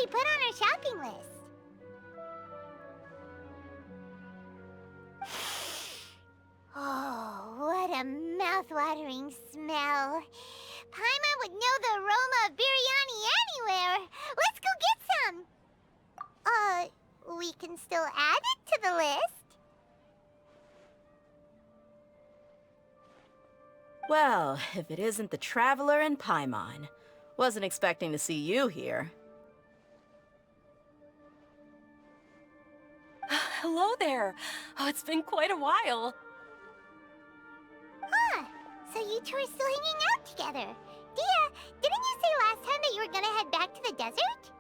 we put on our shopping list? Oh, what a mouth-watering smell. Paimon would know the aroma of biryani anywhere. Let's go get some. We can still add it to the list. Well, if it isn't the Traveler and Paimon. Wasn't expecting to see you here. Hello there. Oh, it's been quite a while. Huh, so you two are still hanging out together. Dehya, didn't you say last time that you were gonna head back to the desert?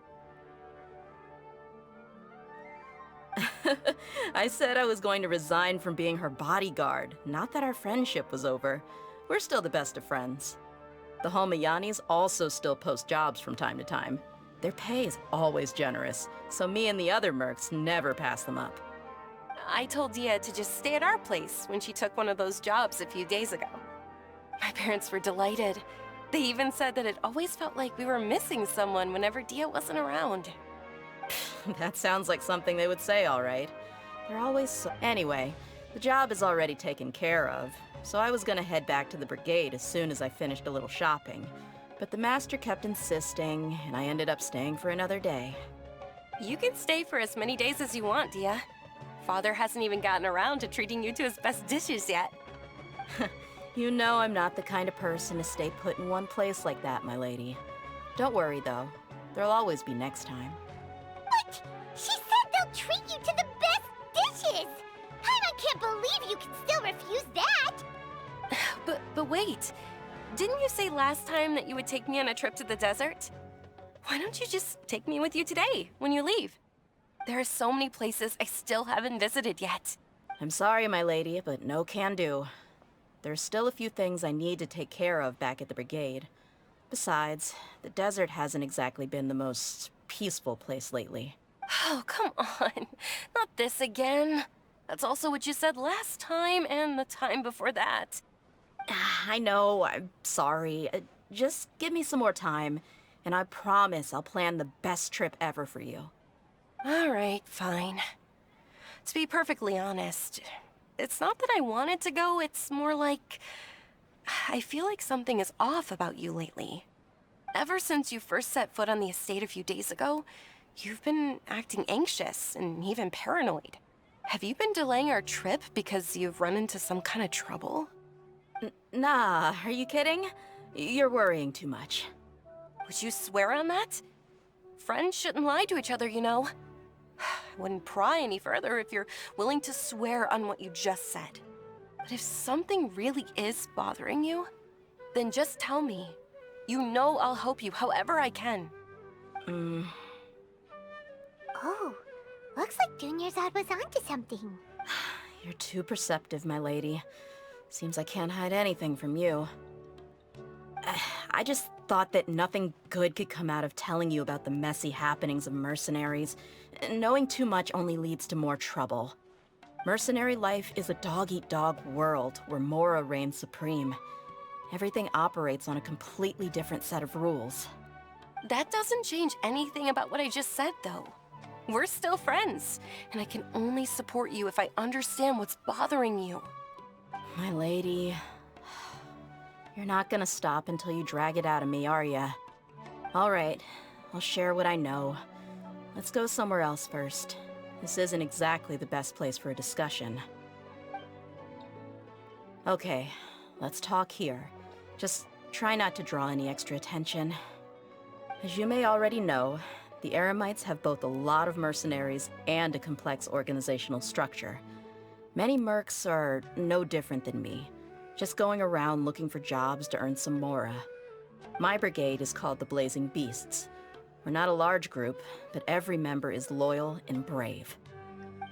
I said I was going to resign from being her bodyguard, not that our friendship was over. We're still the best of friends. The Homayanis also still post jobs from time to time. Their pay is always generous, so me and the other mercs never pass them up. I told Dehya to just stay at our place when she took one of those jobs a few days ago. My parents were delighted. They even said that it always felt like we were missing someone whenever Dehya wasn't around. That sounds like something they would say, all right. They're always so... Anyway, the job is already taken care of, so I was gonna head back to the brigade as soon as I finished a little shopping. But the master kept insisting, and I ended up staying for another day. You can stay for as many days as you want, Dehya. Father hasn't even gotten around to treating you to his best dishes yet. You know I'm not the kind of person to stay put in one place like that, my lady. Don't worry, though. There'll always be next time. What? She said they'll treat you to the best dishes! I can't believe you can still refuse that! But wait. Didn't you say last time that you would take me on a trip to the desert? Why don't you just take me with you today, when you leave? There are so many places I still haven't visited yet. I'm sorry, my lady, but no can do. There's still a few things I need to take care of back at the brigade. Besides, the desert hasn't exactly been the most peaceful place lately. Oh, come on. Not this again. That's also what you said last time and the time before that. I know, I'm sorry. Just give me some more time, and I promise I'll plan the best trip ever for you. All right, fine. To be perfectly honest, it's not that I wanted to go, it's more like... I feel like something is off about you lately. Ever since you first set foot on the estate a few days ago, you've been acting anxious and even paranoid. Have you been delaying our trip because you've run into some kind of trouble? Nah, are you kidding? You're worrying too much. Would you swear on that? Friends shouldn't lie to each other, you know. I wouldn't pry any further if you're willing to swear on what you just said. But if something really is bothering you, then just tell me. You know I'll help you however I can. Oh, looks like Dunyarzad was onto something. You're too perceptive, my lady. Seems I can't hide anything from you. I just thought that nothing good could come out of telling you about the messy happenings of mercenaries. Knowing too much only leads to more trouble. Mercenary life is a dog-eat-dog world where Mora reigns supreme. Everything operates on a completely different set of rules. That doesn't change anything about what I just said, though. We're still friends, and I can only support you if I understand what's bothering you. My lady... You're not gonna stop until you drag it out of me, are ya? All right, I'll share what I know. Let's go somewhere else first. This isn't exactly the best place for a discussion. Okay, let's talk here. Just try not to draw any extra attention. As you may already know, the Eremites have both a lot of mercenaries and a complex organizational structure. Many mercs are no different than me, just going around looking for jobs to earn some mora. My brigade is called the Blazing Beasts. We're not a large group, but every member is loyal and brave.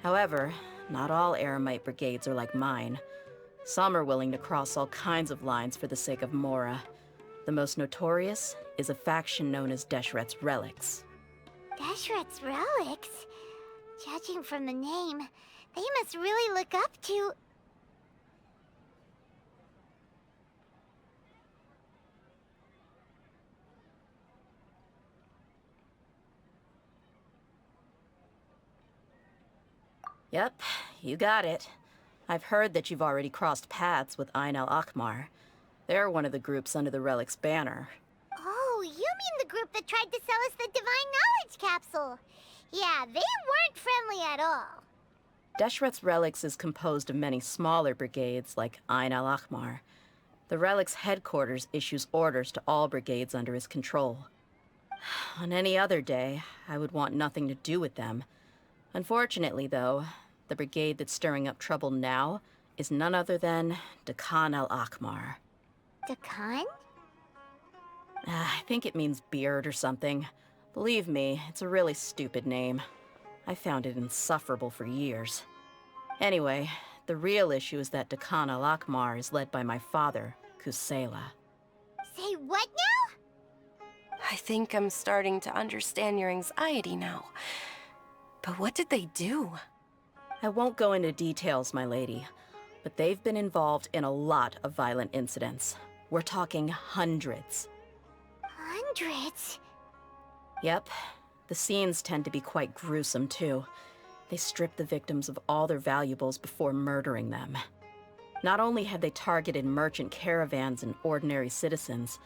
However, not all Eremite brigades are like mine. Some are willing to cross all kinds of lines for the sake of mora. The most notorious is a faction known as Deshret's Relics. Deshret's Relics? Judging from the name, they must really look up to... Yep, you got it. I've heard that you've already crossed paths with Ain al-Akmar. They're one of the groups under the Relic's banner. Oh, you mean the group that tried to sell us the Divine Knowledge Capsule? Yeah, they weren't friendly at all. Deshret's Relics is composed of many smaller brigades like Ain al-Akmar. The Relic's headquarters issues orders to all brigades under his control. On any other day, I would want nothing to do with them. Unfortunately, though, the brigade that's stirring up trouble now is none other than Dehya al-Akmar. Dakan? I think it means beard or something. Believe me, it's a really stupid name. I found it insufferable for years. Anyway, the real issue is that Dehya al-Akmar is led by my father, Kusela. Say what now? I think I'm starting to understand your anxiety now. But what did they do? I won't go into details, my lady, but they've been involved in a lot of violent incidents. We're talking hundreds. Hundreds? Yep. The scenes tend to be quite gruesome, too. They strip the victims of all their valuables before murdering them. Not only had they targeted merchant caravans and ordinary citizens,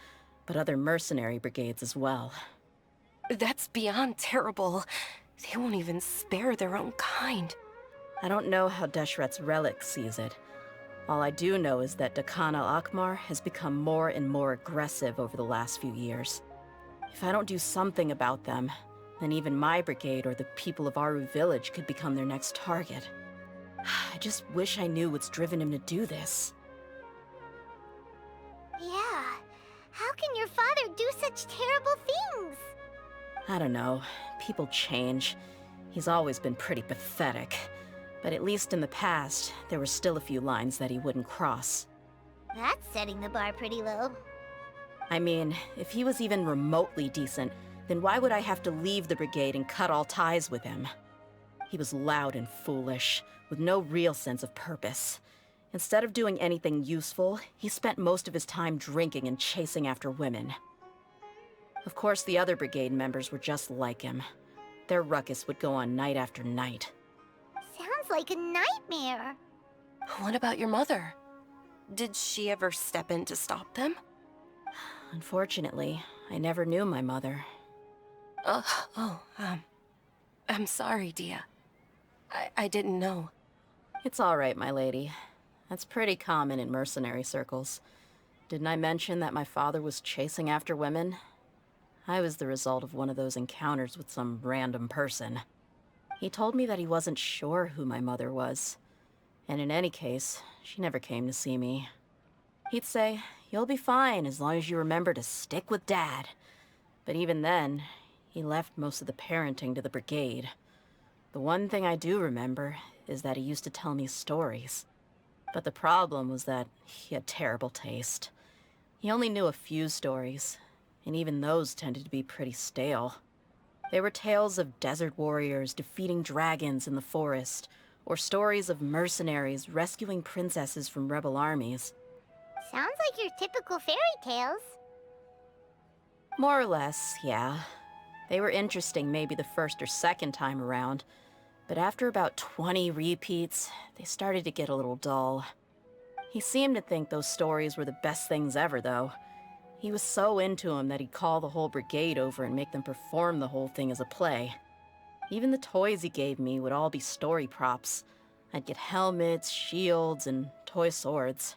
but other mercenary brigades as well. That's beyond terrible. They won't even spare their own kind. I don't know how Deshret's Relic sees it. All I do know is that Dehya al-Akmar has become more and more aggressive over the last few years. If I don't do something about them, then even my brigade or the people of Aru village could become their next target. I just wish I knew what's driven him to do this. Yeah. How can your father do such terrible things? I don't know. People change. He's always been pretty pathetic. But at least in the past, there were still a few lines that he wouldn't cross. That's setting the bar pretty low. I mean, if he was even remotely decent, then why would I have to leave the brigade and cut all ties with him? He was loud and foolish, with no real sense of purpose. Instead of doing anything useful, he spent most of his time drinking and chasing after women. Of course, the other brigade members were just like him. Their ruckus would go on night after night. Sounds like a nightmare. What about your mother? Did she ever step in to stop them? Unfortunately, I never knew my mother. I'm sorry, Dehya. I didn't know. It's all right, my lady. That's pretty common in mercenary circles. Didn't I mention that my father was chasing after women? I was the result of one of those encounters with some random person. He told me that he wasn't sure who my mother was. And in any case, she never came to see me. He'd say, "You'll be fine as long as you remember to stick with Dad." But even then, he left most of the parenting to the brigade. The one thing I do remember is that he used to tell me stories. But the problem was that he had terrible taste. He only knew a few stories, and even those tended to be pretty stale. They were tales of desert warriors defeating dragons in the forest, or stories of mercenaries rescuing princesses from rebel armies. Sounds like your typical fairy tales. More or less, yeah. They were interesting maybe the first or second time around, but after about 20 repeats, they started to get a little dull. He seemed to think those stories were the best things ever, though. He was so into them that he'd call the whole brigade over and make them perform the whole thing as a play. Even the toys he gave me would all be story props. I'd get helmets, shields, and toy swords.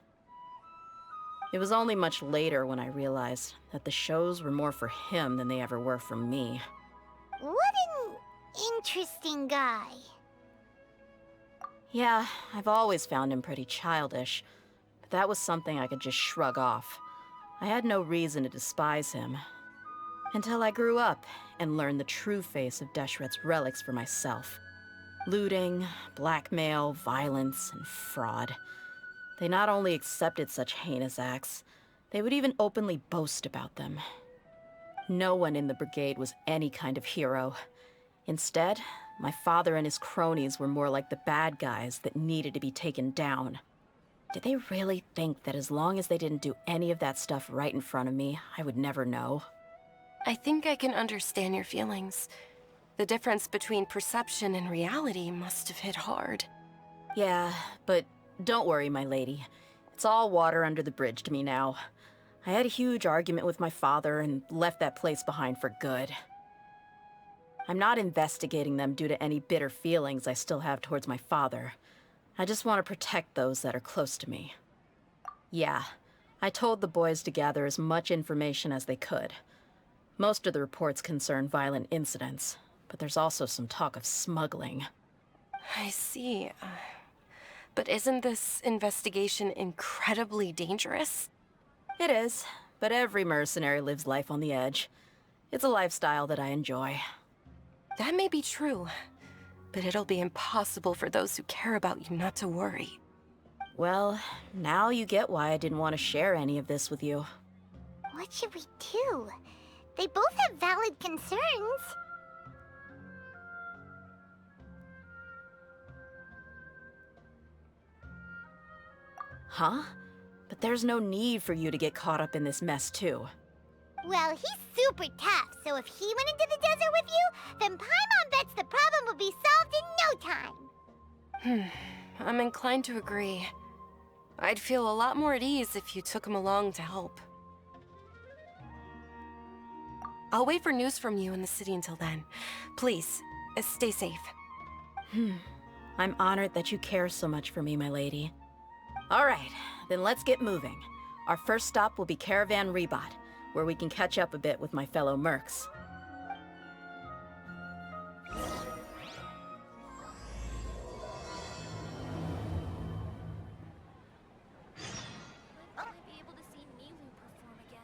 It was only much later when I realized that the shows were more for him than they ever were for me. What an interesting guy. Yeah, I've always found him pretty childish, but that was something I could just shrug off. I had no reason to despise him. Until I grew up and learned the true face of Deshret's relics for myself. Looting, blackmail, violence, and fraud. They not only accepted such heinous acts, they would even openly boast about them. No one in the brigade was any kind of hero. Instead, my father and his cronies were more like the bad guys that needed to be taken down. Did they really think that as long as they didn't do any of that stuff right in front of me, I would never know? I think I can understand your feelings. The difference between perception and reality must have hit hard. Yeah, but don't worry, my lady. It's all water under the bridge to me now. I had a huge argument with my father and left that place behind for good. I'm not investigating them due to any bitter feelings I still have towards my father. I just want to protect those that are close to me. Yeah, I told the boys to gather as much information as they could. Most of the reports concern violent incidents, but there's also some talk of smuggling. I see. But isn't this investigation incredibly dangerous? It is, but every mercenary lives life on the edge. It's a lifestyle that I enjoy. That may be true, but it'll be impossible for those who care about you not to worry. Well, now you get why I didn't want to share any of this with you. What should we do? They both have valid concerns. Huh? But there's no need for you to get caught up in this mess, too. Well, he's super tough, so if he went into the desert with you, then Paimon bets the problem will be solved in no time. I'm inclined to agree. I'd feel a lot more at ease if you took him along to help. I'll wait for news from you in the city until then. Please, stay safe. I'm honored that you care so much for me, my lady. All right, then let's get moving. Our first stop will be Caravan Rebot, where we can catch up a bit with my fellow mercs. Will I be able to see Milu perform again?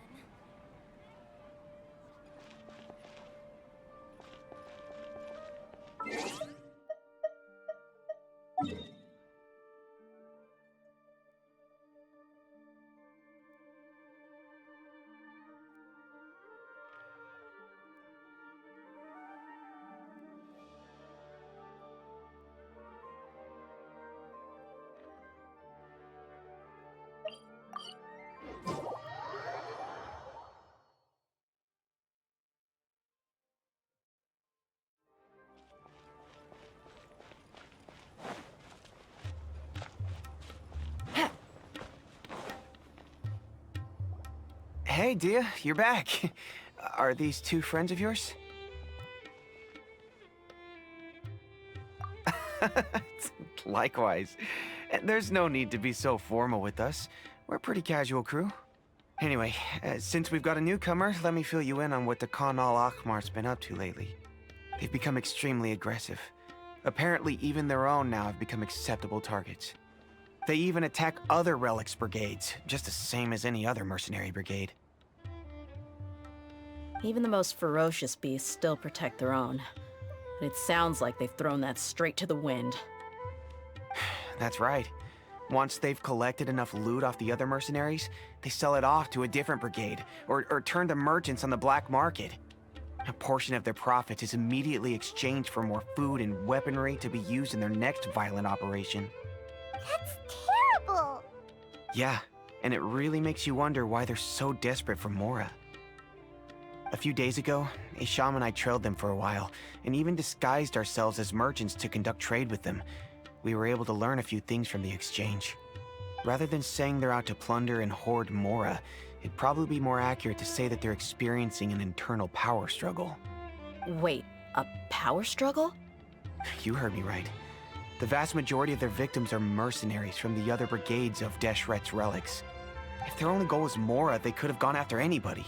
Hey, Dehya, you're back. Are these two friends of yours? Likewise. There's no need to be so formal with us. We're a pretty casual crew. Anyway, since we've got a newcomer, let me fill you in on what the Khan al-Ahmar's been up to lately. They've become extremely aggressive. Apparently, even their own now have become acceptable targets. They even attack other relics brigades, just the same as any other mercenary brigade. Even the most ferocious beasts still protect their own. And it sounds like they've thrown that straight to the wind. That's right. Once they've collected enough loot off the other mercenaries, they sell it off to a different brigade, or turn to merchants on the black market. A portion of their profits is immediately exchanged for more food and weaponry to be used in their next violent operation. That's terrible! Yeah, and it really makes you wonder why they're so desperate for Mora. A few days ago, Isham and I trailed them for a while, and even disguised ourselves as merchants to conduct trade with them. We were able to learn a few things from the exchange. Rather than saying they're out to plunder and hoard Mora, it'd probably be more accurate to say that they're experiencing an internal power struggle. Wait, a power struggle? You heard me right. The vast majority of their victims are mercenaries from the other brigades of Deshret's relics. If their only goal was Mora, they could have gone after anybody.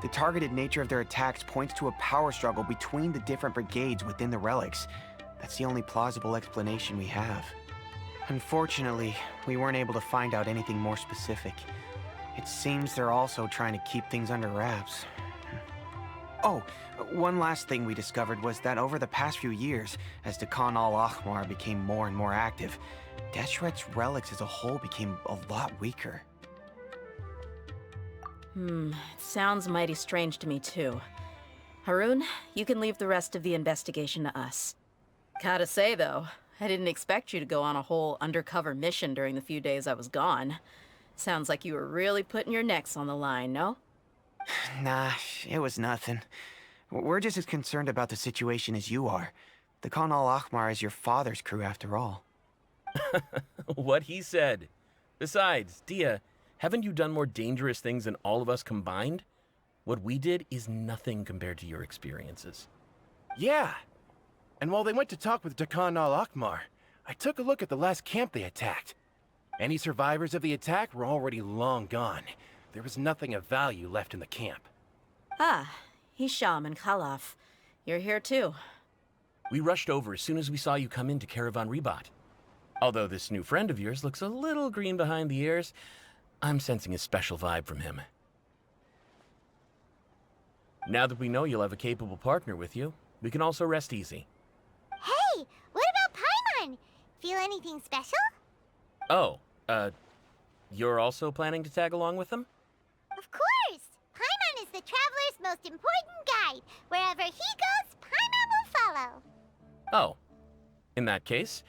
The targeted nature of their attacks points to a power struggle between the different brigades within the relics. That's the only plausible explanation we have. Unfortunately, we weren't able to find out anything more specific. It seems they're also trying to keep things under wraps. Oh, one last thing we discovered was that over the past few years, as the Khan al-Ahmar became more and more active, Deshret's relics as a whole became a lot weaker. It sounds mighty strange to me too. Harun, you can leave the rest of the investigation to us. Gotta say though, I didn't expect you to go on a whole undercover mission during the few days I was gone. Sounds like you were really putting your necks on the line, no? Nah, it was nothing. We're just as concerned about the situation as you are. The Khan al-Ahmar is your father's crew after all. What he said. Besides, Dehya, haven't you done more dangerous things than all of us combined? What we did is nothing compared to your experiences. Yeah. And while they went to talk with Khan al-Ahmar, I took a look at the last camp they attacked. Any survivors of the attack were already long gone. There was nothing of value left in the camp. Ah, Hisham and Khalaf. You're here too. We rushed over as soon as we saw you come into Caravan Ribat. Although this new friend of yours looks a little green behind the ears, I'm sensing a special vibe from him. Now that we know you'll have a capable partner with you, we can also rest easy. Hey, what about Paimon? Feel anything special? Oh, you're also planning to tag along with them? Of course! Paimon is the traveler's most important guide. Wherever he goes, Paimon will follow. Oh. In that case,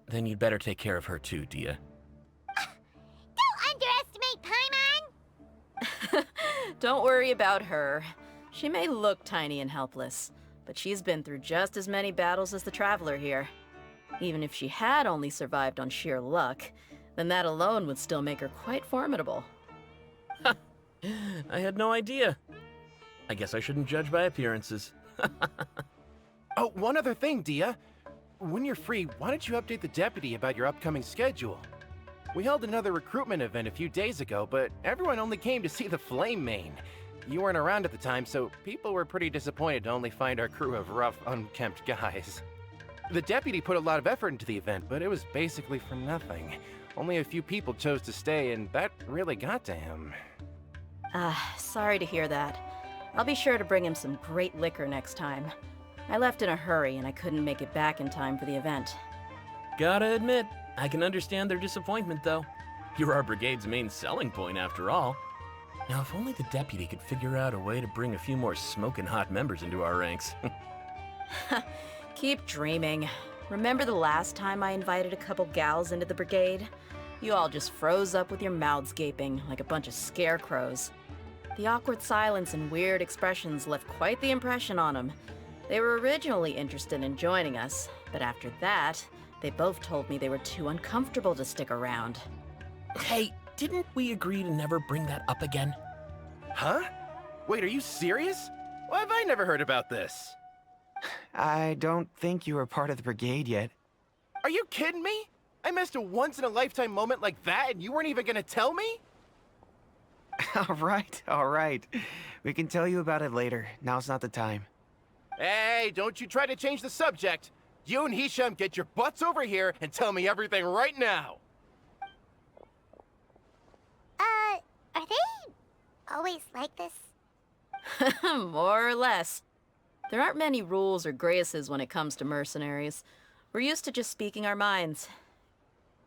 then you'd better take care of her too, Dehya. Don't underestimate Paimon! Don't worry about her. She may look tiny and helpless, but she's been through just as many battles as the Traveler here. Even if she had only survived on sheer luck, then that alone would still make her quite formidable. I had no idea. I guess I shouldn't judge by appearances. Oh, one other thing, Dehya. When you're free, why don't you update the deputy about your upcoming schedule? We held another recruitment event a few days ago, but everyone only came to see the Flame Main. You weren't around at the time, so people were pretty disappointed to only find our crew of rough, unkempt guys. The deputy put a lot of effort into the event, but it was basically for nothing. Only a few people chose to stay, and that really got to him. Sorry to hear that. I'll be sure to bring him some great liquor next time. I left in a hurry and I couldn't make it back in time for the event. Gotta admit, I can understand their disappointment, though. You're our brigade's main selling point, after all. Now, if only the deputy could figure out a way to bring a few more smoking hot members into our ranks. Keep dreaming. Remember the last time I invited a couple gals into the brigade? You all just froze up with your mouths gaping like a bunch of scarecrows. The awkward silence and weird expressions left quite the impression on them. They were originally interested in joining us, but after that, they both told me they were too uncomfortable to stick around. Hey, didn't we agree to never bring that up again? Huh? Wait, are you serious? Why have I never heard about this? I don't think you were part of the brigade yet. Are you kidding me? I missed a once-in-a-lifetime moment like that and you weren't even gonna tell me? All right. We can tell you about it later. Now's not the time. Hey, don't you try to change the subject. You and Hisham get your butts over here and tell me everything right now. Are they always like this? More or less. There aren't many rules or graces when it comes to mercenaries. We're used to just speaking our minds.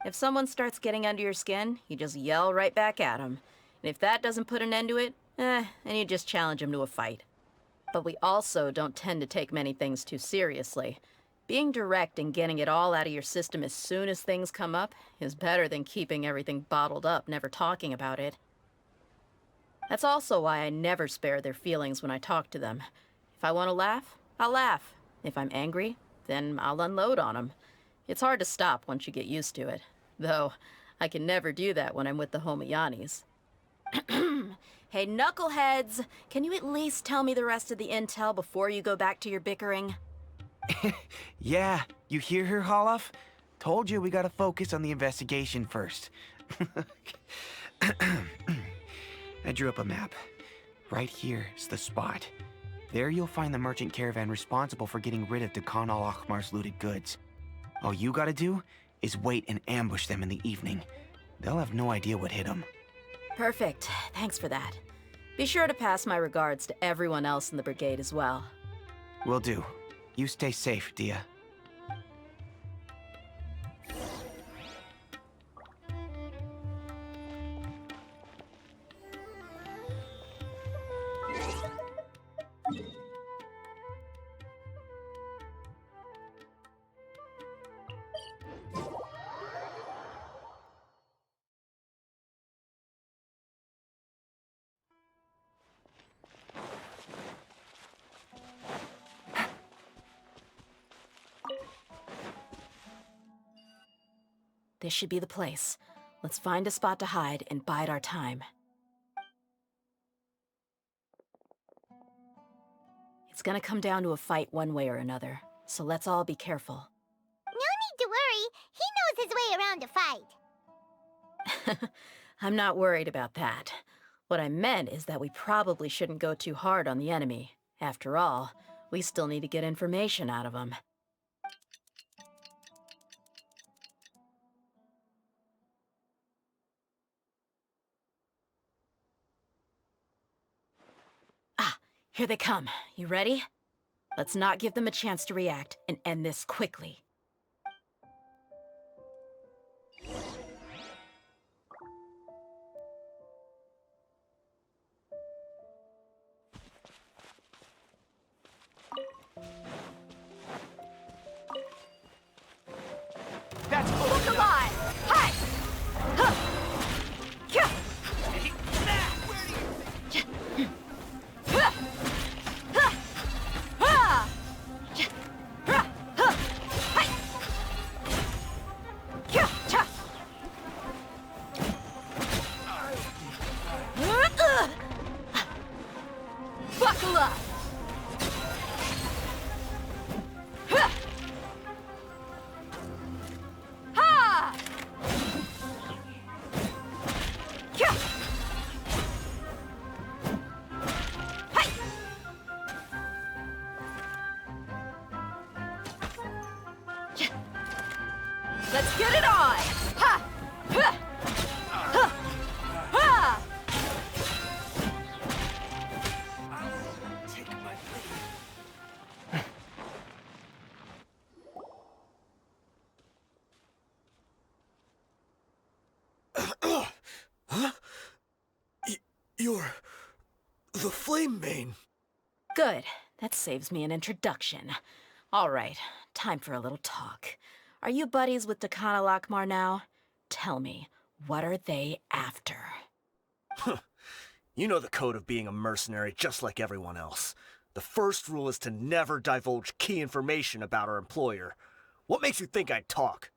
If someone starts getting under your skin, you just yell right back at them. And if that doesn't put an end to it, then you just challenge them to a fight. But we also don't tend to take many things too seriously. Being direct and getting it all out of your system as soon as things come up is better than keeping everything bottled up, never talking about it. That's also why I never spare their feelings when I talk to them. If I want to laugh, I'll laugh. If I'm angry, then I'll unload on them. It's hard to stop once you get used to it. Though, I can never do that when I'm with the Homayanis. Hey, knuckleheads! Can you at least tell me the rest of the intel before you go back to your bickering? Yeah, you hear her, Holloff? Told you we gotta focus on the investigation first. I drew up a map. Right here is the spot. There you'll find the merchant caravan responsible for getting rid of Khan al-Ahmar's looted goods. All you gotta do is wait and ambush them in the evening. They'll have no idea what hit them. Perfect. Thanks for that. Be sure to pass my regards to everyone else in the brigade as well. Will do. You stay safe, Dehya. This should be the place. Let's find a spot to hide and bide our time. It's gonna come down to a fight one way or another, so let's all be careful. No need to worry. He knows his way around a fight. I'm not worried about that. What I meant is that we probably shouldn't go too hard on the enemy. After all, we still need to get information out of them. Ah, here they come. You ready? Let's not give them a chance to react and end this quickly. That's Look alive! Hi! Huh! Kyah! Buckle up! Ha! Let's get it on! Ha! Ha! Ha! Ha! Take my You're the Flame Mane. Good. That saves me an introduction. All right, time for a little talk. Are you buddies with Dakana Lakmar now? Tell me, what are they after? You know the code of being a mercenary just like everyone else. The first rule is to never divulge key information about our employer. What makes you think I'd talk?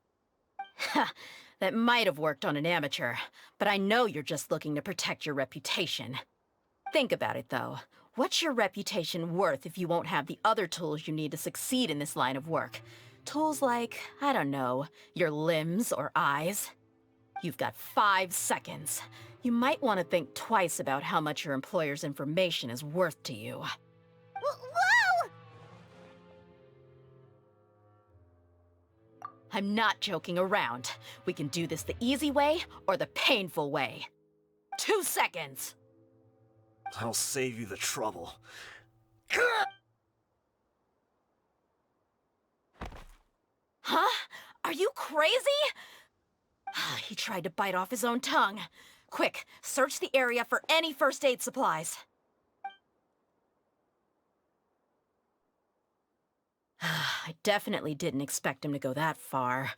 Ha! That might have worked on an amateur, but I know you're just looking to protect your reputation. Think about it, though. What's your reputation worth if you won't have the other tools you need to succeed in this line of work? Tools like, I don't know, your limbs or eyes? You've got 5 seconds. You might want to think twice about how much your employer's information is worth to you. Whoa! I'm not joking around. We can do this the easy way or the painful way. 2 seconds! I'll save you the trouble. Huh? Are you crazy? He tried to bite off his own tongue. Quick, search the area for any first aid supplies. I definitely didn't expect him to go that far.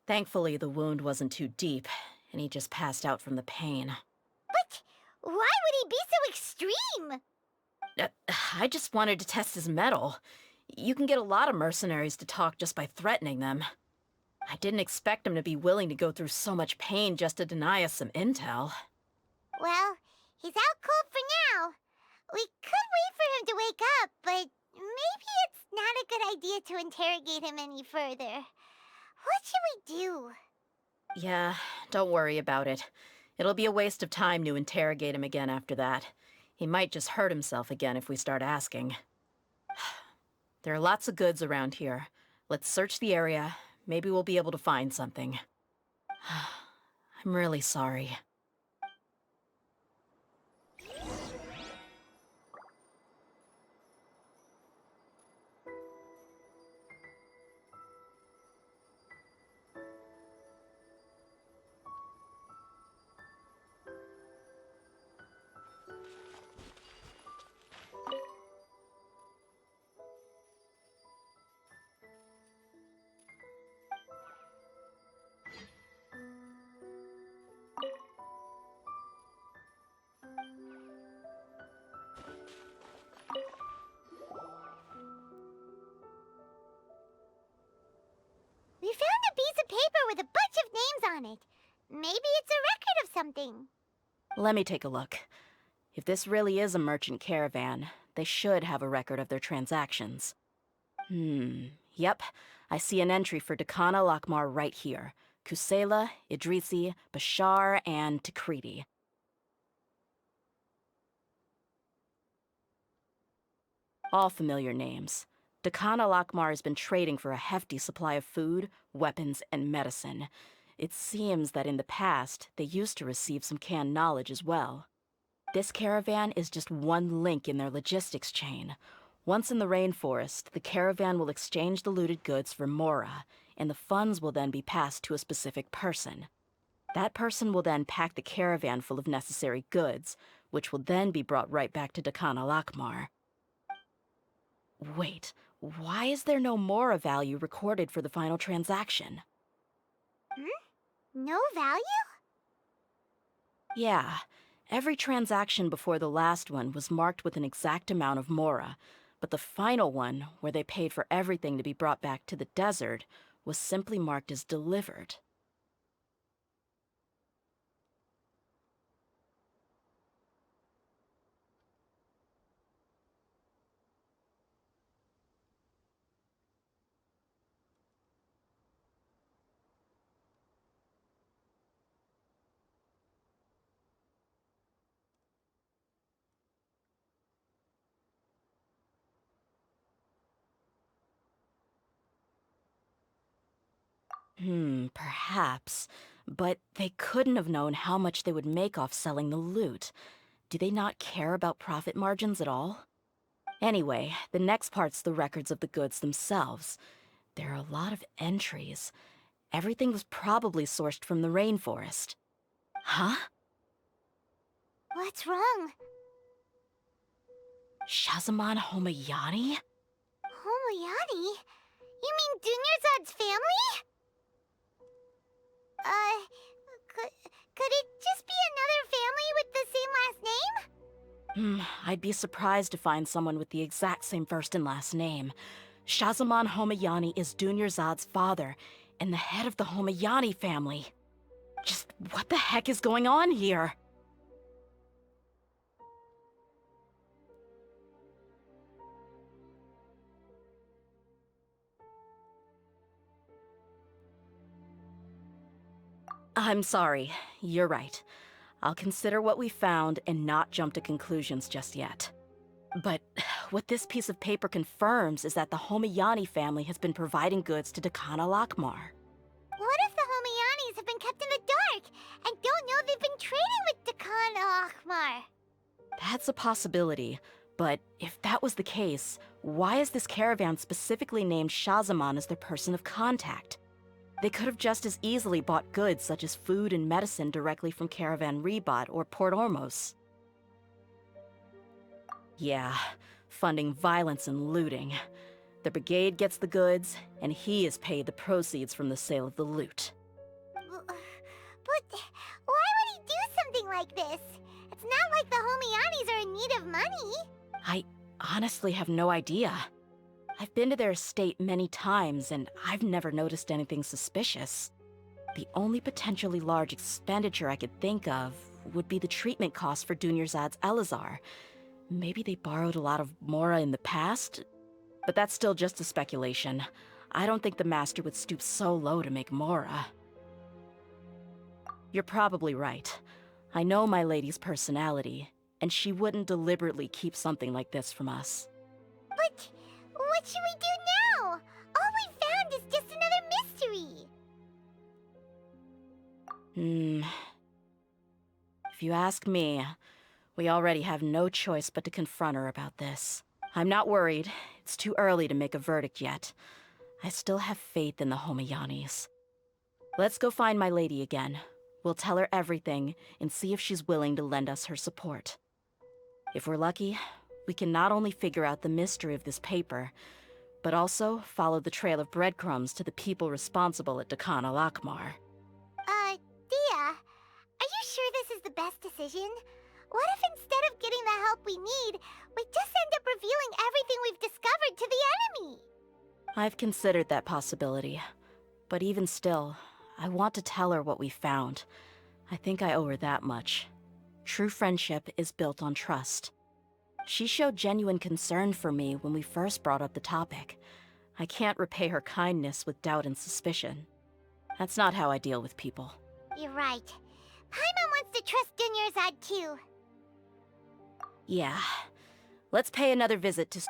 Thankfully, the wound wasn't too deep, and he just passed out from the pain. But why would he be so extreme? I just wanted to test his mettle. You can get a lot of mercenaries to talk just by threatening them. I didn't expect him to be willing to go through so much pain just to deny us some intel. Well, he's out cold for now. We could wait for him to wake up, but maybe it's not a good idea to interrogate him any further. What should we do? Yeah, don't worry about it. It'll be a waste of time to interrogate him again after that. He might just hurt himself again if we start asking. There are lots of goods around here. Let's search the area. Maybe we'll be able to find something. I'm really sorry. We found a piece of paper with a bunch of names on it. Maybe it's a record of something. Let me take a look. If this really is a merchant caravan, they should have a record of their transactions. Yep. I see an entry for Dakana Lakmar right here. Kusela, Idrisi, Bashar, and Takriti. All familiar names. Dakana Lakmar has been trading for a hefty supply of food, weapons, and medicine. It seems that in the past, they used to receive some canned knowledge as well. This caravan is just one link in their logistics chain. Once in the rainforest, the caravan will exchange the looted goods for Mora, and the funds will then be passed to a specific person. That person will then pack the caravan full of necessary goods, which will then be brought right back to Dakana Lakmar. Wait, why is there no Mora value recorded for the final transaction? No value? Yeah, every transaction before the last one was marked with an exact amount of Mora, but the final one, where they paid for everything to be brought back to the desert, was simply marked as delivered. Perhaps. But they couldn't have known how much they would make off selling the loot. Do they not care about profit margins at all? Anyway, the next part's the records of the goods themselves. There are a lot of entries. Everything was probably sourced from the rainforest. Huh? What's wrong? Shazamon Homayani? Homoyani? You mean Dunyarzad's family? Could it just be another family with the same last name? I'd be surprised to find someone with the exact same first and last name. Shazamon Homayani is Dunyarzad's father, and the head of the Homayani family. Just what the heck is going on here? I'm sorry. You're right. I'll consider what we found and not jump to conclusions just yet. But what this piece of paper confirms is that the Homayani family has been providing goods to Dakana Lakmar. What if the Homayanis have been kept in the dark and don't know they've been trading with Dakana Akhmar? That's a possibility, but if that was the case, why is this caravan specifically named Shazamon as their person of contact? They could have just as easily bought goods such as food and medicine directly from Caravan Rebot or Port Ormos. Yeah, funding violence and looting. The brigade gets the goods, and he is paid the proceeds from the sale of the loot. But why would he do something like this? It's not like the Homayanis are in need of money. I honestly have no idea. I've been to their estate many times, and I've never noticed anything suspicious. The only potentially large expenditure I could think of would be the treatment costs for Dunyarzad's Elazar. Maybe they borrowed a lot of Mora in the past? But that's still just a speculation. I don't think the Master would stoop so low to make Mora. You're probably right. I know my lady's personality, and she wouldn't deliberately keep something like this from us. But what should we do now? All we found is just another mystery. If you ask me, we already have no choice but to confront her about this. I'm not worried. It's too early to make a verdict yet. I still have faith in the Homayanis. Let's go find my lady again. We'll tell her everything and see if she's willing to lend us her support. If we're lucky, we can not only figure out the mystery of this paper, but also follow the trail of breadcrumbs to the people responsible at Dakana Lakmar. Dehya, are you sure this is the best decision? What if instead of getting the help we need, we just end up revealing everything we've discovered to the enemy? I've considered that possibility, but even still, I want to tell her what we found. I think I owe her that much. True friendship is built on trust. She showed genuine concern for me when we first brought up the topic. I can't repay her kindness with doubt and suspicion. That's not how I deal with people. You're right. Paimon wants to trust Dunyarzad too. Yeah. Let's pay another visit to...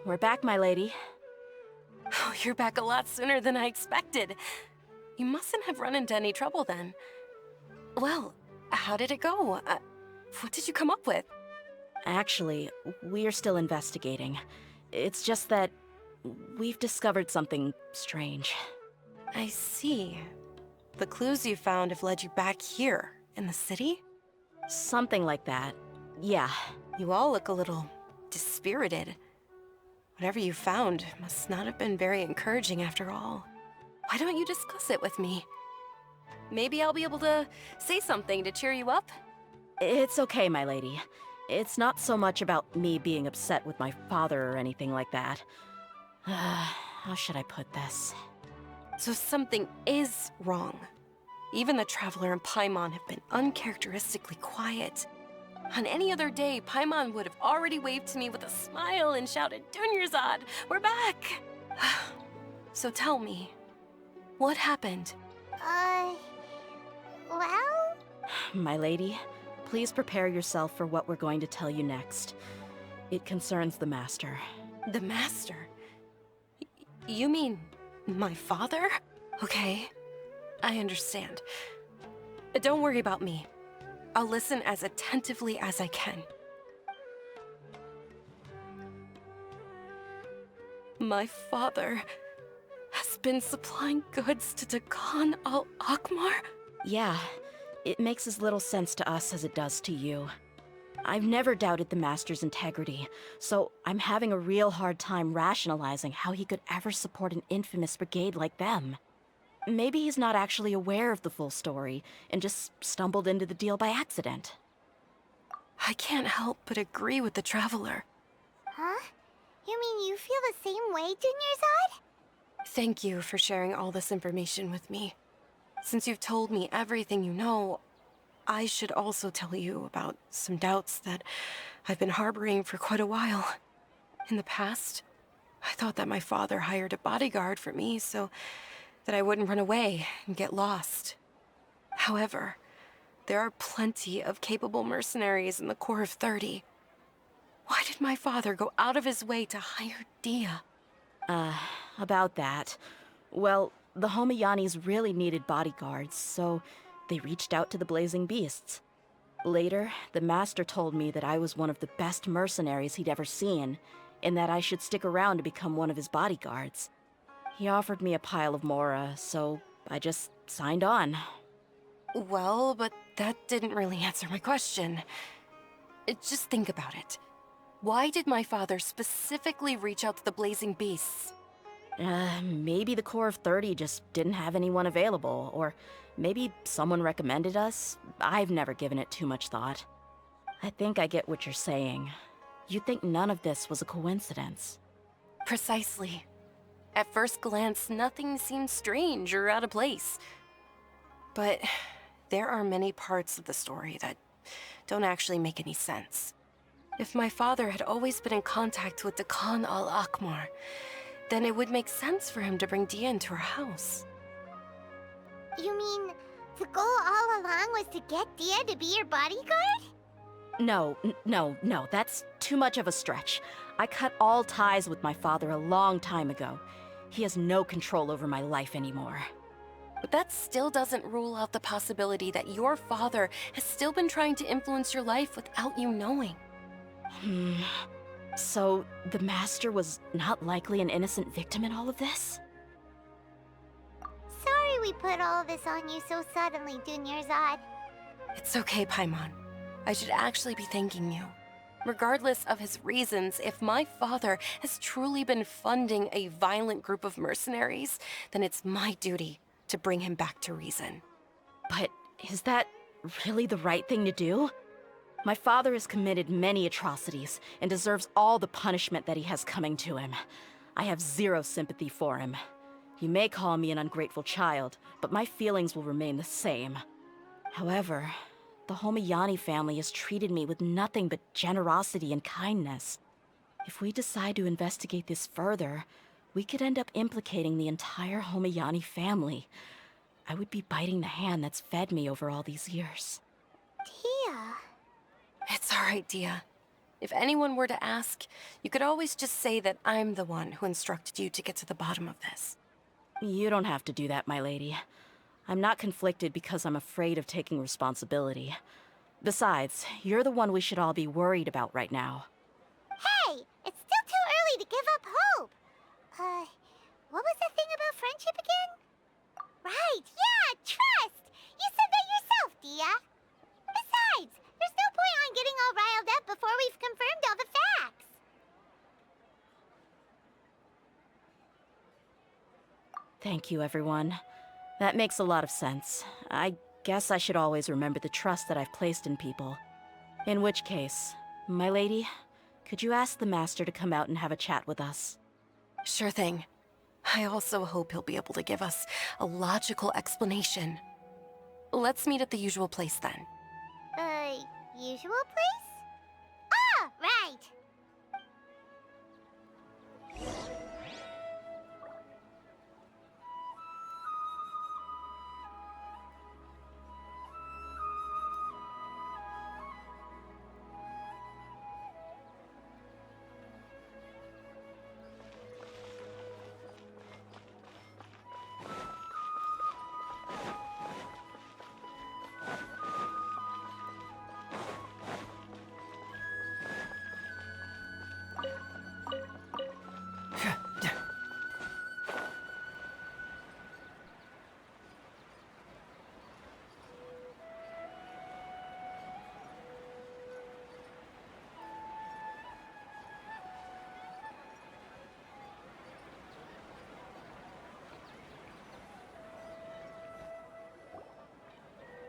We're back, my lady. Oh, you're back a lot sooner than I expected. You mustn't have run into any trouble then. Well, how did it go? What did you come up with? Actually, we're still investigating. It's just that we've discovered something strange. I see. The clues you found have led you back here, in the city? Something like that. Yeah. You all look a little dispirited. Whatever you found must not have been very encouraging after all. Why don't you discuss it with me? Maybe I'll be able to say something to cheer you up? It's okay, my lady. It's not so much about me being upset with my father or anything like that. How should I put this? So something is wrong. Even the Traveler and Paimon have been uncharacteristically quiet. On any other day, Paimon would have already waved to me with a smile and shouted, "Dunyarzad, we're back!" So tell me, what happened? Well? My lady, please prepare yourself for what we're going to tell you next. It concerns the Master. The Master? You mean my father? Okay, I understand. Don't worry about me. I'll listen as attentively as I can. My father has been supplying goods to Dakan al-Akmar? Yeah, it makes as little sense to us as it does to you. I've never doubted the Master's integrity, so I'm having a real hard time rationalizing how he could ever support an infamous brigade like them. Maybe he's not actually aware of the full story and just stumbled into the deal by accident. I can't help but agree with the Traveler. Huh? You mean you feel the same way, Dunyarzad? Thank you for sharing all this information with me. Since you've told me everything you know, I should also tell you about some doubts that I've been harboring for quite a while. In the past, I thought that my father hired a bodyguard for me so that I wouldn't run away and get lost. However, there are plenty of capable mercenaries in the Corps of 30. Why did my father go out of his way to hire Dehya? About that. Well, the Homayanis really needed bodyguards, so they reached out to the Blazing Beasts. Later, the Master told me that I was one of the best mercenaries he'd ever seen, and that I should stick around to become one of his bodyguards. He offered me a pile of mora, so I just signed on. Well, but that didn't really answer my question. Just think about it. Why did my father specifically reach out to the Blazing Beasts? Maybe the Corps of 30 just didn't have anyone available, or maybe someone recommended us. I've never given it too much thought. I think I get what you're saying. You'd think none of this was a coincidence. Precisely. At first glance, nothing seems strange or out of place. But there are many parts of the story that don't actually make any sense. If my father had always been in contact with Dakan al-Akmar, then it would make sense for him to bring Dehya into our house. You mean the goal all along was to get Dehya to be your bodyguard? No, that's too much of a stretch. I cut all ties with my father a long time ago. He has no control over my life anymore. But that still doesn't rule out the possibility that your father has still been trying to influence your life without you knowing. So, the Master was not likely an innocent victim in all of this? Sorry we put all this on you so suddenly, Dunyarzad. It's okay, Paimon. I should actually be thanking you. Regardless of his reasons, if my father has truly been funding a violent group of mercenaries, then it's my duty to bring him back to reason. But is that really the right thing to do? My father has committed many atrocities and deserves all the punishment that he has coming to him. I have zero sympathy for him. You may call me an ungrateful child, but my feelings will remain the same. However, the Homayani family has treated me with nothing but generosity and kindness. If we decide to investigate this further, we could end up implicating the entire Homayani family. I would be biting the hand that's fed me over all these years. Dehya. It's all right, Dehya. If anyone were to ask, you could always just say that I'm the one who instructed you to get to the bottom of this. You don't have to do that, my lady. I'm not conflicted because I'm afraid of taking responsibility. Besides, you're the one we should all be worried about right now. Hey, it's still too early to give up hope. What was the thing about friendship again? Right, yeah, trust! You said that yourself, Dehya. Besides, there's no point on getting all riled up before we've confirmed all the facts. Thank you, everyone. That makes a lot of sense. I guess I should always remember the trust that I've placed in people. In which case, my lady, could you ask the Master to come out and have a chat with us? Sure thing. I also hope he'll be able to give us a logical explanation. Let's meet at the usual place then. Usual place? Ah, right!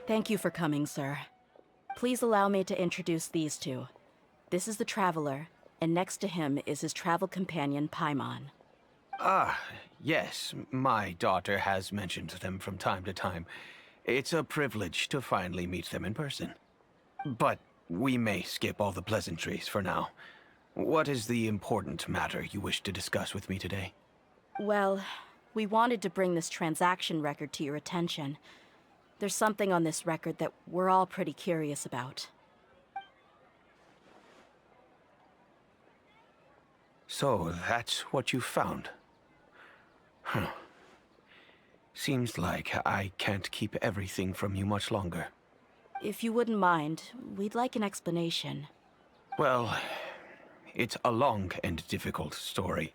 Thank you for coming, sir. Please allow me to introduce these two. This is the Traveler, and next to him is his travel companion, Paimon. Ah, yes, my daughter has mentioned them from time to time. It's a privilege to finally meet them in person. But we may skip all the pleasantries for now. What is the important matter you wish to discuss with me today? Well, we wanted to bring this transaction record to your attention. There's something on this record that we're all pretty curious about. So, that's what you found? Huh. Seems like I can't keep everything from you much longer. If you wouldn't mind, we'd like an explanation. Well, it's a long and difficult story.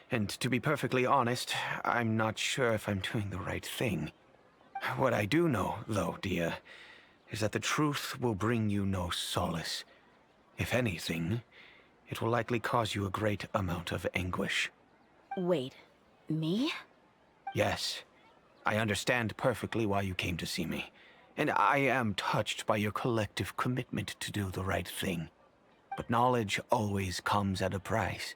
And to be perfectly honest, I'm not sure if I'm doing the right thing. What I do know, though, Dehya, is that the truth will bring you no solace. If anything, it will likely cause you a great amount of anguish. Wait, me? Yes, I understand perfectly why you came to see me. And I am touched by your collective commitment to do the right thing. But knowledge always comes at a price.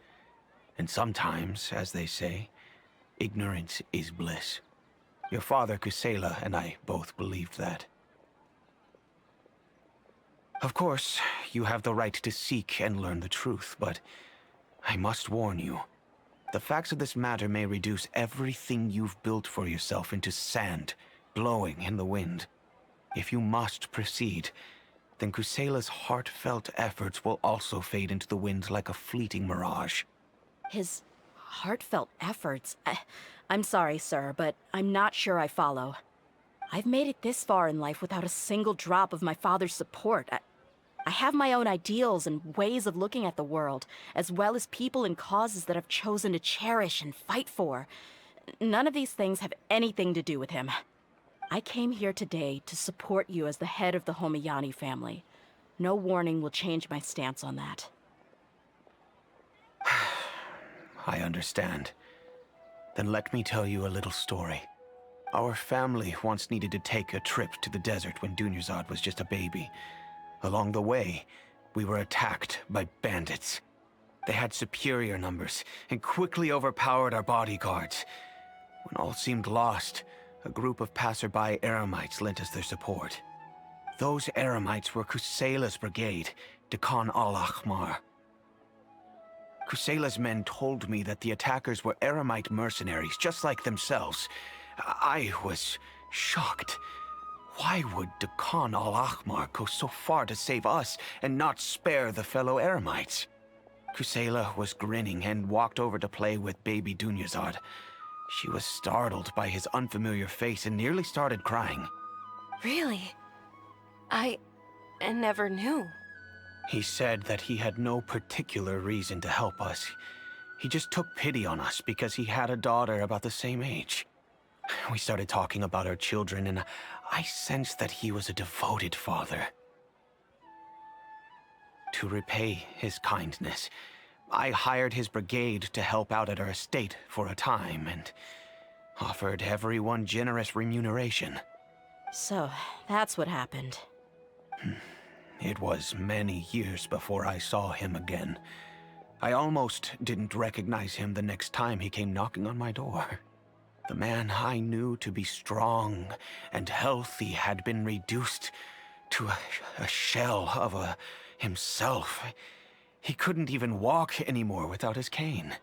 And sometimes, as they say, ignorance is bliss. Your father, Kusela, and I both believed that. Of course, you have the right to seek and learn the truth, but I must warn you. The facts of this matter may reduce everything you've built for yourself into sand, blowing in the wind. If you must proceed, then Kusela's heartfelt efforts will also fade into the wind like a fleeting mirage. His heartfelt efforts? I'm sorry, sir, but I'm not sure I follow. I've made it this far in life without a single drop of my father's support. I have my own ideals and ways of looking at the world, as well as people and causes that I've chosen to cherish and fight for. None of these things have anything to do with him. I came here today to support you as the head of the Homiyani family. No warning will change my stance on that. I understand. Then let me tell you a little story. Our family once needed to take a trip to the desert when Dunyarzad was just a baby. Along the way, we were attacked by bandits. They had superior numbers and quickly overpowered our bodyguards. When all seemed lost, a group of passerby Eremites lent us their support. Those Eremites were Kusela's brigade, Dekan al-Ahmar. Kusela's men told me that the attackers were Eremite mercenaries, just like themselves. I was shocked. Why would Dekan al-Ahmar go so far to save us and not spare the fellow Eremites? Kusela was grinning and walked over to play with baby Dunyarzad. She was startled by his unfamiliar face and nearly started crying. Really? I never knew. He said that he had no particular reason to help us. He just took pity on us because he had a daughter about the same age. We started talking about our children, and I sensed that he was a devoted father. To repay his kindness, I hired his brigade to help out at our estate for a time, and offered everyone generous remuneration. So, that's what happened. It was many years before I saw him again. I almost didn't recognize him the next time he came knocking on my door. The man I knew to be strong and healthy had been reduced to a shell of himself. He couldn't even walk anymore without his cane.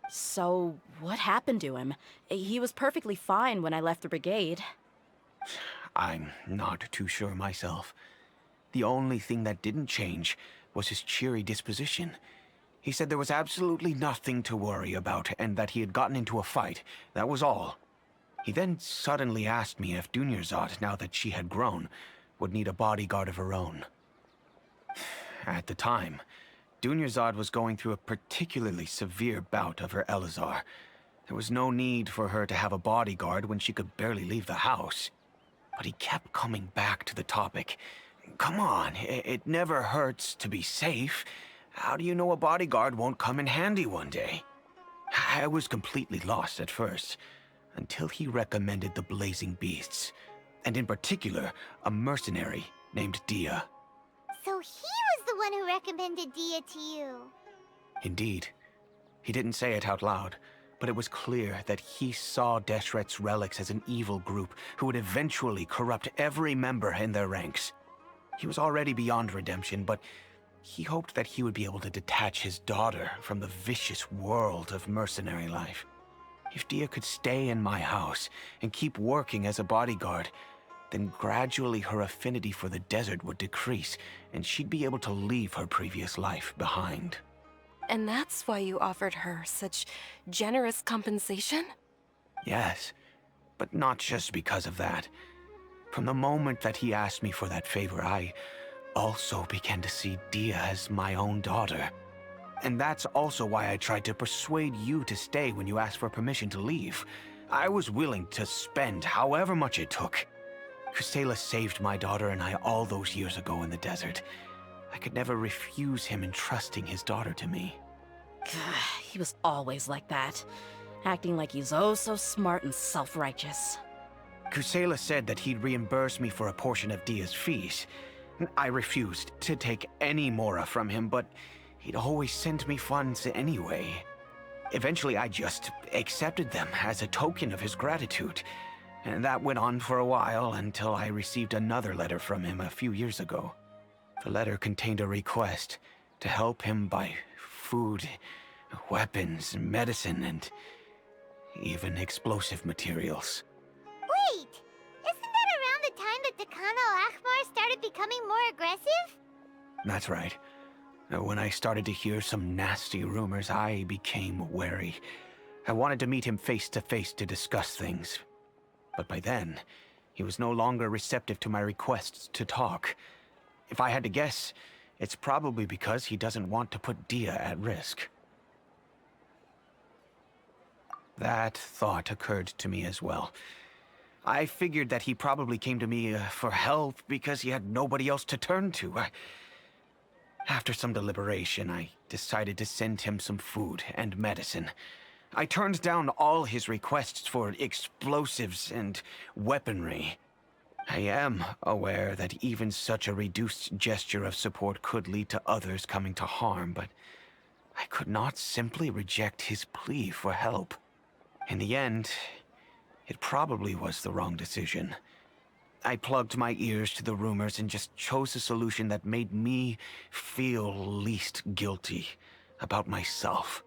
So, what happened to him? He was perfectly fine when I left the brigade. I'm not too sure myself. The only thing that didn't change was his cheery disposition. He said there was absolutely nothing to worry about and that he had gotten into a fight. That was all. He then suddenly asked me if Dunyarzad, now that she had grown, would need a bodyguard of her own. At the time, Dunyarzad was going through a particularly severe bout of her Elazar. There was no need for her to have a bodyguard when she could barely leave the house. But he kept coming back to the topic. Come on, it never hurts to be safe. How do you know a bodyguard won't come in handy one day? I was completely lost at first, until he recommended the Blazing Beasts, and in particular, a mercenary named Dehya. So he was the one who recommended Dehya to you. Indeed. He didn't say it out loud, but it was clear that he saw Deshret's relics as an evil group who would eventually corrupt every member in their ranks. He was already beyond redemption, but he hoped that he would be able to detach his daughter from the vicious world of mercenary life. If Dehya could stay in my house and keep working as a bodyguard, then gradually her affinity for the desert would decrease, and she'd be able to leave her previous life behind. And that's why you offered her such generous compensation? Yes, but not just because of that. From the moment that he asked me for that favor, I also began to see Dehya as my own daughter. And that's also why I tried to persuade you to stay when you asked for permission to leave. I was willing to spend however much it took. Kusela saved my daughter and I all those years ago in the desert. I could never refuse him entrusting his daughter to me. He was always like that, acting like he's oh so smart and self-righteous. Kusela said that he'd reimburse me for a portion of Dehya's fees. I refused to take any mora from him, but he'd always send me funds anyway. Eventually, I just accepted them as a token of his gratitude. And that went on for a while until I received another letter from him a few years ago. The letter contained a request to help him buy food, weapons, medicine, and even explosive materials. Wait! Isn't that around the time that Dekan al-Ahmar started becoming more aggressive? That's right. When I started to hear some nasty rumors, I became wary. I wanted to meet him face to face to discuss things. But by then, He was no longer receptive to my requests to talk. If I had to guess, it's probably because he doesn't want to put Dehya at risk. That thought occurred to me as well. I figured that he probably came to me for help because he had nobody else to turn to. After some deliberation, I decided to send him some food and medicine. I turned down all his requests for explosives and weaponry. I am aware that even such a reduced gesture of support could lead to others coming to harm, but I could not simply reject his plea for help. In the end, it probably was the wrong decision. I plugged my ears to the rumors and just chose a solution that made me feel least guilty about myself.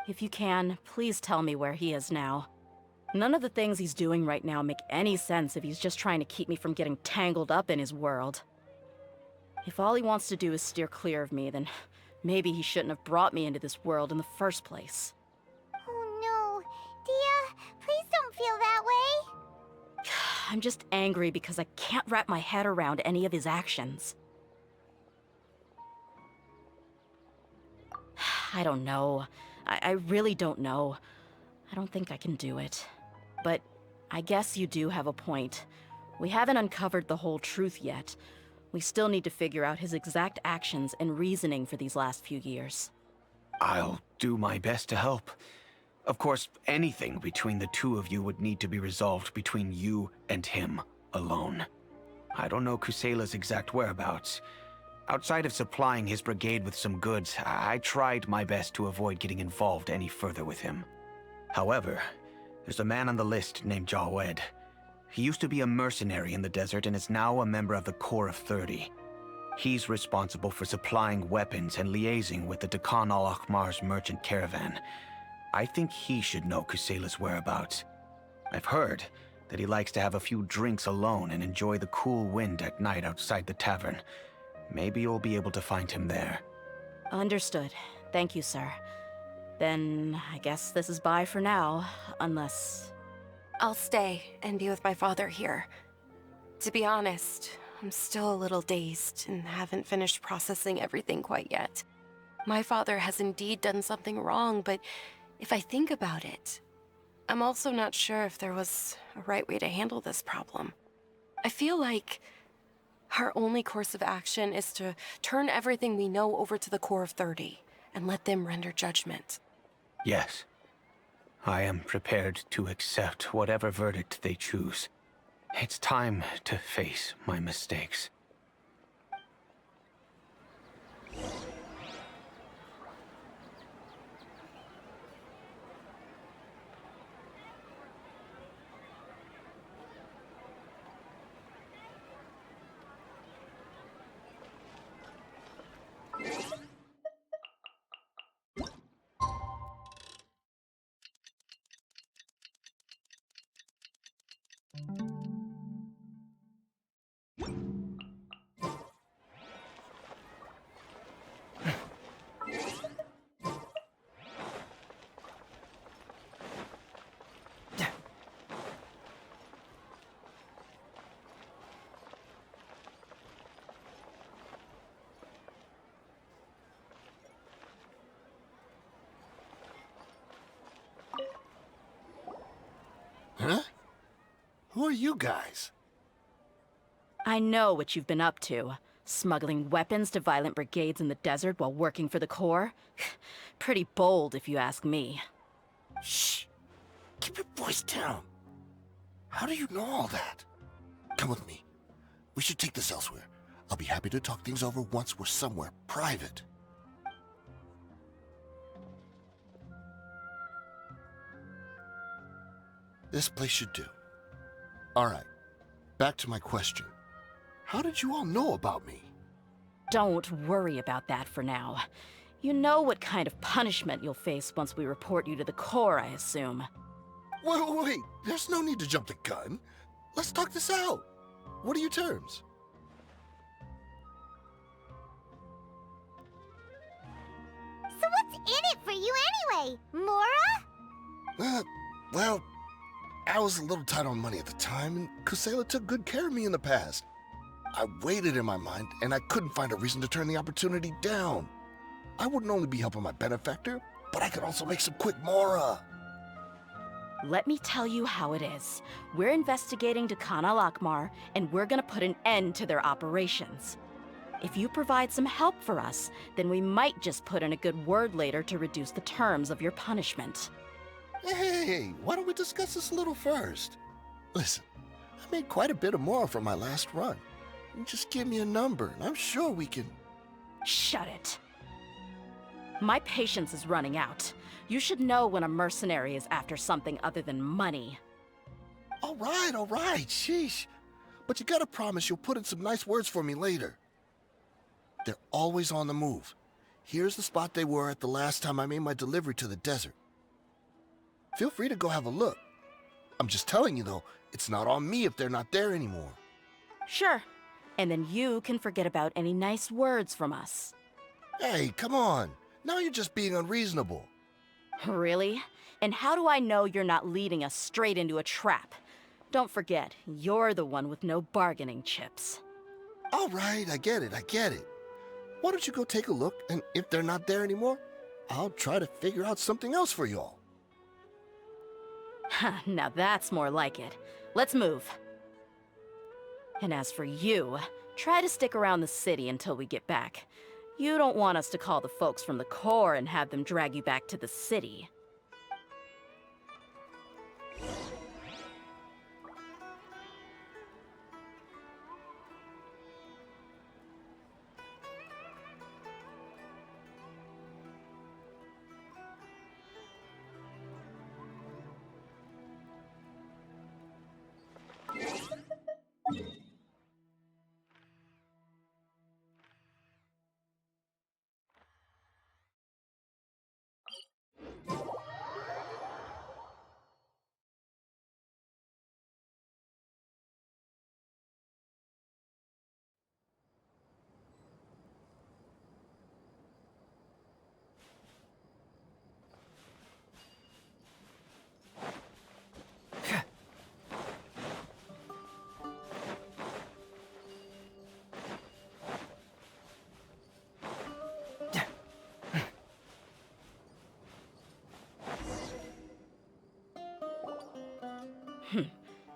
If you can, please tell me where he is now. None of the things he's doing right now make any sense if he's just trying to keep me from getting tangled up in his world. If all he wants to do is steer clear of me, then maybe he shouldn't have brought me into this world in the first place. Oh no. Dehya, please don't feel that way. I'm just angry because I can't wrap my head around any of his actions. I don't know. I really don't know. I don't think I can do it. But I guess you do have a point. We haven't uncovered the whole truth yet. We still need to figure out his exact actions and reasoning for these last few years. I'll do my best to help. Of course, anything between the two of you would need to be resolved between you and him alone. I don't know Kusela's exact whereabouts. Outside of supplying his brigade with some goods, I tried my best to avoid getting involved any further with him. However, there's a man on the list named Jawed. He used to be a mercenary in the desert and is now a member of the Corps of 30. He's responsible for supplying weapons and liaising with the Dekhan al-Akhmar's merchant caravan. I think he should know Kusela's whereabouts. I've heard that he likes to have a few drinks alone and enjoy the cool wind at night outside the tavern. Maybe you'll be able to find him there. Understood. Thank you, sir. Then I guess this is bye for now, unless... I'll stay and be with my father here. To be honest, I'm still a little dazed and haven't finished processing everything quite yet. My father has indeed done something wrong, but if I think about it, I'm also not sure if there was a right way to handle this problem. I feel like our only course of action is to turn everything we know over to the Corps of 30 and let them render judgment. Yes. I am prepared to accept whatever verdict they choose. It's time to face my mistakes. Huh? Who are you guys? I know what you've been up to. Smuggling weapons to violent brigades in the desert while working for the Corps? Pretty bold, if you ask me. Shh! Keep your voice down. How do you know all that? Come with me. We should take this elsewhere. I'll be happy to talk things over once we're somewhere private. This place should do. All right. Back to my question. How did you all know about me? Don't worry about that for now. You know what kind of punishment you'll face once we report you to the Corps, I assume. Wait. There's no need to jump the gun. Let's talk this out. What are your terms? So what's in it for you anyway, Mora? Well, I was a little tight on money at the time, and Kusela took good care of me in the past. I waited in my mind, and I couldn't find a reason to turn the opportunity down. I wouldn't only be helping my benefactor, but I could also make some quick mora. Let me tell you how it is. We're investigating Khan al-Akmar, and we're gonna put an end to their operations. If you provide some help for us, then we might just put in a good word later to reduce the terms of your punishment. Hey, why don't we discuss this a little first? Listen, I made quite a bit of mora from my last run. You just give me a number, and I'm sure we can... Shut it. My patience is running out. You should know when a mercenary is after something other than money. All right, sheesh. But you gotta promise you'll put in some nice words for me later. They're always on the move. Here's the spot they were at the last time I made my delivery to the desert. Feel free to go have a look. I'm just telling you though, it's not on me if they're not there anymore. Sure. And then you can forget about any nice words from us. Hey, come on. Now you're just being unreasonable. Really? And how do I know you're not leading us straight into a trap? Don't forget, you're the one with no bargaining chips. All right, I get it. Why don't you go take a look, and if they're not there anymore, I'll try to figure out something else for y'all. Now that's more like it. Let's move. And as for you, try to stick around the city until we get back. You don't want us to call the folks from the Corps and have them drag you back to the city.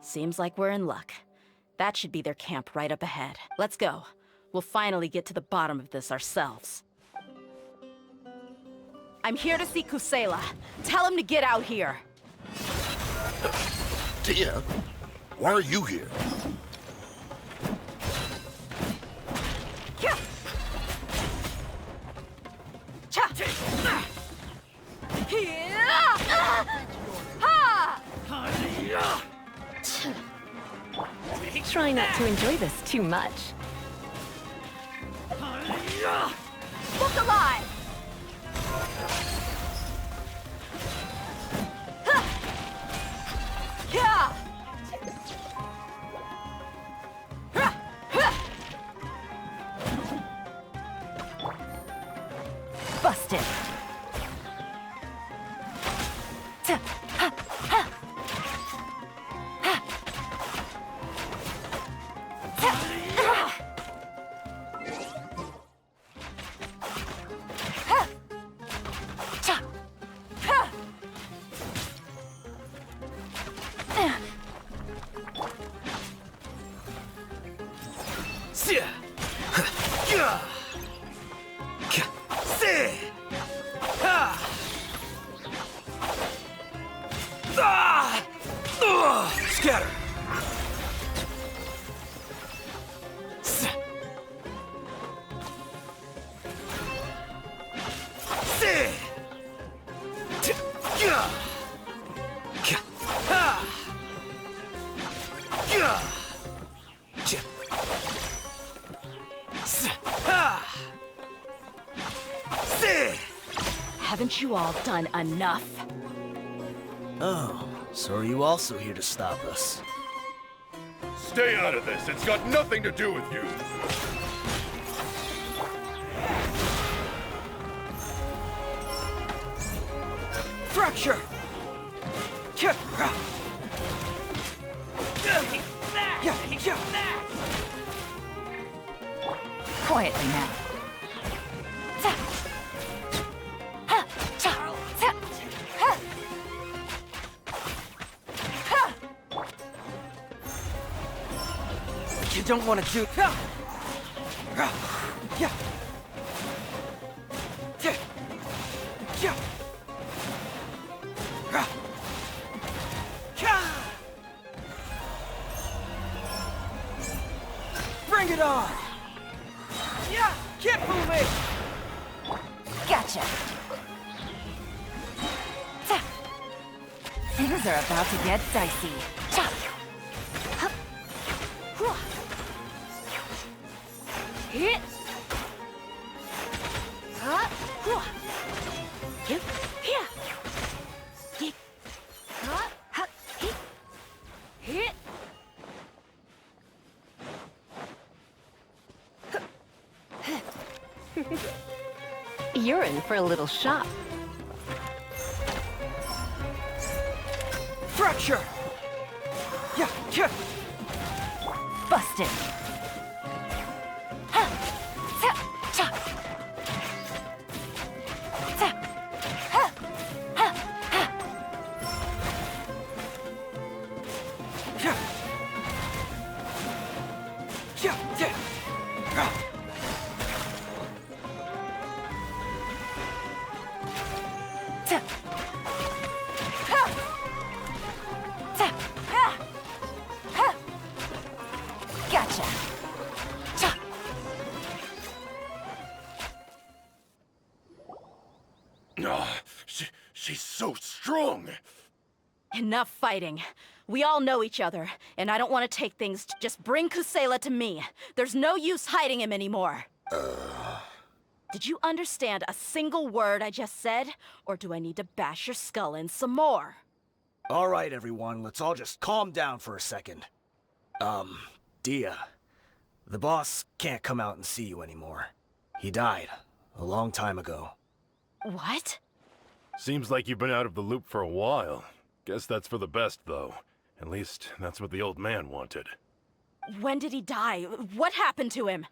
Seems like we're in luck. That should be their camp right up ahead. Let's go. We'll finally get to the bottom of this ourselves. I'm here to see Kusela. Tell him to get out here. Dehya, why are you here? Try not to enjoy this too much. Look alive! Busted. Scatter! Haven't you all done enough? Oh, so are you also here to stop us? Stay out of this. It's got nothing to do with you. Fracture! Quietly now. You don't want to do... Bring it on! Yeah, keep moving! Gotcha. Things are about to get dicey. You're in for a little shock. Fracture! Yeah, Busted. Gotcha. She's so strong. Enough fighting. We all know each other, and I don't want to take things. Just bring Kusela to me. There's no use hiding him anymore. Did you understand a single word I just said? Or do I need to bash your skull in some more? All right, everyone, let's all just calm down for a second. Dehya, the boss can't come out and see you anymore. He died a long time ago. What? Seems like you've been out of the loop for a while. Guess that's for the best, though. At least, that's what the old man wanted. When did he die? What happened to him?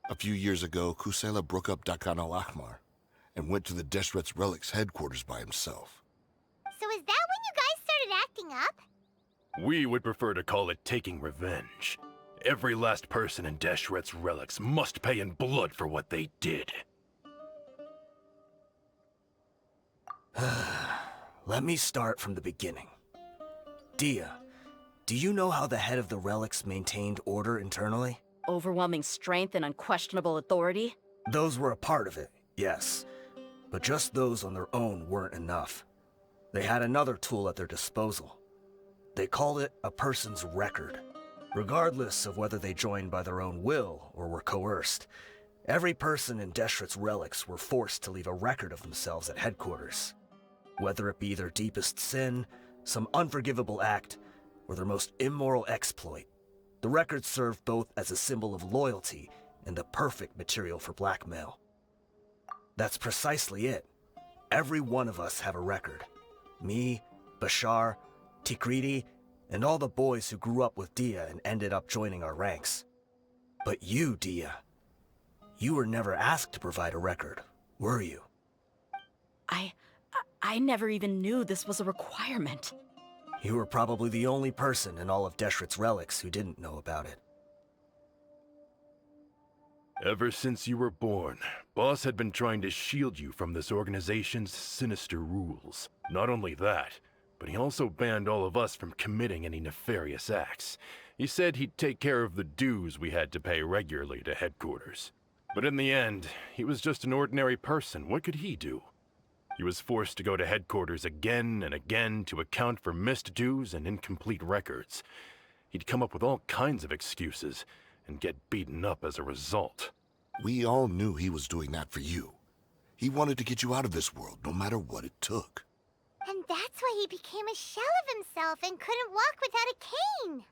A few years ago, Kusela broke up Dakan al-Ahmar and went to the Deshret's Relics headquarters by himself. So is that when you guys started acting up? We would prefer to call it taking revenge. Every last person in Deshret's Relics must pay in blood for what they did. Let me start from the beginning. Dehya, do you know how the head of the Relics maintained order internally? Overwhelming strength and unquestionable authority? Those were a part of it, yes. But just those on their own weren't enough. They had another tool at their disposal. They called it a person's record. Regardless of whether they joined by their own will or were coerced, every person in Deshret's Relics were forced to leave a record of themselves at headquarters. Whether it be their deepest sin, some unforgivable act, or their most immoral exploit, the record served both as a symbol of loyalty and the perfect material for blackmail. That's precisely it. Every one of us have a record. Me, Bashar, Tikriti, and all the boys who grew up with Dehya and ended up joining our ranks. But you, Dehya, you were never asked to provide a record, were you? I never even knew this was a requirement. You were probably the only person in all of Deshret's Relics who didn't know about it. Ever since you were born, Boss had been trying to shield you from this organization's sinister rules. Not only that, but he also banned all of us from committing any nefarious acts. He said he'd take care of the dues we had to pay regularly to headquarters. But in the end, he was just an ordinary person. What could he do? He was forced to go to headquarters again and again to account for missed dues and incomplete records. He'd come up with all kinds of excuses and get beaten up as a result. We all knew he was doing that for you. He wanted to get you out of this world, no matter what it took. And that's why he became a shell of himself and couldn't walk without a cane.